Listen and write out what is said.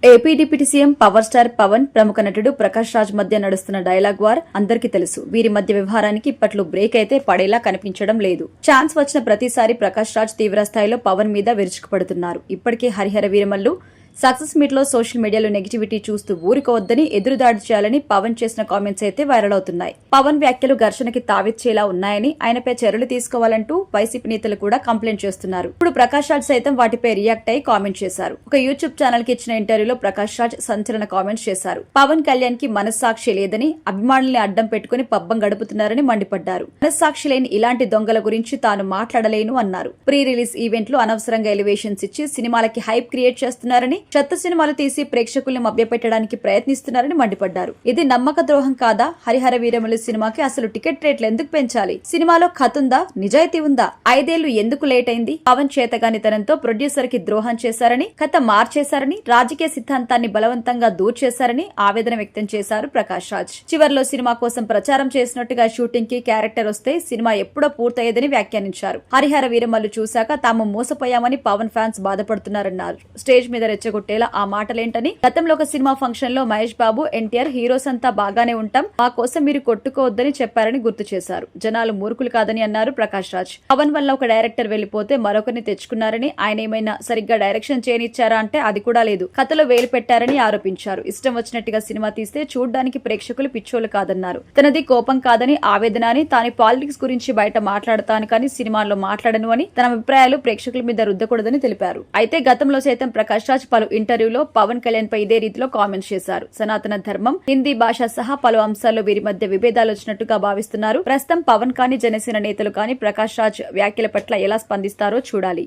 AP deputy CM power star Pavan ప్రముఖ నటుడు ప్రకాష్ రాజ్ మధ్య నడుస్తున్న డైలాగ్ వార్ అందరికీ తెలుసు. వీరి మధ్య వ్యవహారానికి ఇప్పట్లో బ్రేక్ అయితే పడేలా కనిపించడం లేదు. ఛాన్స్ వచ్చిన ప్రతిసారి ప్రకాష్ రాజ్ తీవ్ర స్థాయిలో పవన్ మీద విరుచుకుపడుతున్నారు. ఇప్పటికే హరిహర వీరమల్లు సక్సెస్ మీట్ లో సోషల్ మీడియాలో నెగిటివిటీ చూస్తూ ఊరుకోవద్దని ఎదురుదాడి చేయాలని పవన్ చేసిన కామెంట్స్ అయితే వైరల్ అవుతున్నాయి. పవన్ వ్యాఖ్యలు ఘర్షణకి తావిచ్చేలా ఉన్నాయని, ఆయనపై చర్యలు తీసుకోవాలంటూ వైసీపీ నేతలు కూడా కంప్లైంట్ చేస్తున్నారు. ఇప్పుడు ప్రకాష్ రాజ్ సైతం వాటిపై రియాక్ట్ అయి కామెంట్ చేశారు. ఒక యూట్యూబ్ ఛానల్ కి ఇచ్చిన ఇంటర్వ్యూలో ప్రకాష్ రాజ్ సంచలన కామెంట్స్ చేశారు. పవన్ కళ్యాణ్ కి మనస్సాక్షి లేదని, అభిమానుల్ని అడ్డం పెట్టుకుని పబ్బం గడుపుతున్నారని మండిపడ్డారు. మనస్సాక్షి లేని ఇలాంటి దొంగల గురించి తాను మాట్లాడలేను అన్నారు. ప్రీ రిలీజ్ ఈవెంట్ లో అనవసరంగా ఎలివేషన్స్ ఇచ్చి సినిమాలకి హైప్ క్రియేట్ చేస్తున్నారని, చెత్త సినిమాలు తీసి ప్రేక్షకుల్ని మభ్యపెట్టడానికి ప్రయత్నిస్తున్నారని మండిపడ్డారు. ఇది నమ్మక ద్రోహం కాదా? హరిహర వీరమల్లు సినిమాకి అసలు టికెట్ రేట్లు ఎందుకు పెంచాలి? సినిమాలో కథ ఉందా? నిజాయితీ ఉందా? 5 ఏళ్లు ఎందుకు లేట్ అయింది? పవన్ చేతగానితనంతో ప్రొడ్యూసర్ కి ద్రోహం చేశారని, కథ మార్చేశారని, రాజకీయ సిద్ధాంతాన్ని బలవంతంగా దూర్ చేశారని ఆవేదన వ్యక్తం చేశారు ప్రకాష్ రాజ్. చివర్లో సినిమా కోసం ప్రచారం చేసినట్టుగా షూటింగ్ కి క్యారెక్టర్ వస్తే సినిమా ఎప్పుడో పూర్తయ్యేదని వ్యాఖ్యానించారు. హరిహర వీరమల్లు చూశాక తాము మోసపోయామని పవన్ ఫ్యాన్స్ బాధపడుతున్నారన్నారు. స్టేజ్ మీద రెచ్చగొట్టేలా ఆ మాటలేంటని, గతంలో ఒక సినిమా ఫంక్షన్ లో మహేష్ బాబు, ఎన్టీఆర్ హీరోస్ అంతా బాగానే ఉంటాం, మా కోసం మీరు కొట్టుకోవద్దని చెప్పారని గుర్తు చేశారు. జనాలు మూర్ఖులు కాదని అన్నారు ప్రకాష్ రాజ్. పవన్ వల్ల ఒక డైరెక్టర్ వెళ్లిపోతే మరొకరిని తెచ్చుకున్నారని, ఆయన ఏమైనా సరిగ్గా డైరెక్షన్ చేయనిచ్చారా అంటే అది కూడా లేదు, కథలో వేలు పెట్టారని ఆరోపించారు. ఇష్టం వచ్చినట్టుగా సినిమా తీస్తే చూడ్డానికి ప్రేక్షకులు పిచ్చోలు కాదన్నారు. తనది కోపం కాదని, ఆవేదన అని, తాను పాలిటిక్స్ గురించి బయట మాట్లాడతాను కానీ సినిమాల్లో మాట్లాడను అని, తన అభిప్రాయాలు ప్రేక్షకుల మీద రుద్దకూడదని తెలిపారు. అయితే గతంలో సైతం ప్రకాష్ రాజ్ పలు ఇంటర్వ్యూలో పవన్ కళ్యాణ్ పై ఇదే రీతిలో కామెంట్స్ చేశారు. సనాతన ధర్మం, హిందీ భాష సహా పలు అంశాల్లో వీరి మధ్య విభేదాలు వచ్చినట్టుగా భావిస్తున్నారు. ప్రస్తుతం పవన్ కానీ, జనసేన నేతలు కానీ ప్రకాష్ రాజ్ వ్యాఖ్యల పట్ల ఎలా స్పందిస్తారో చూడాలి.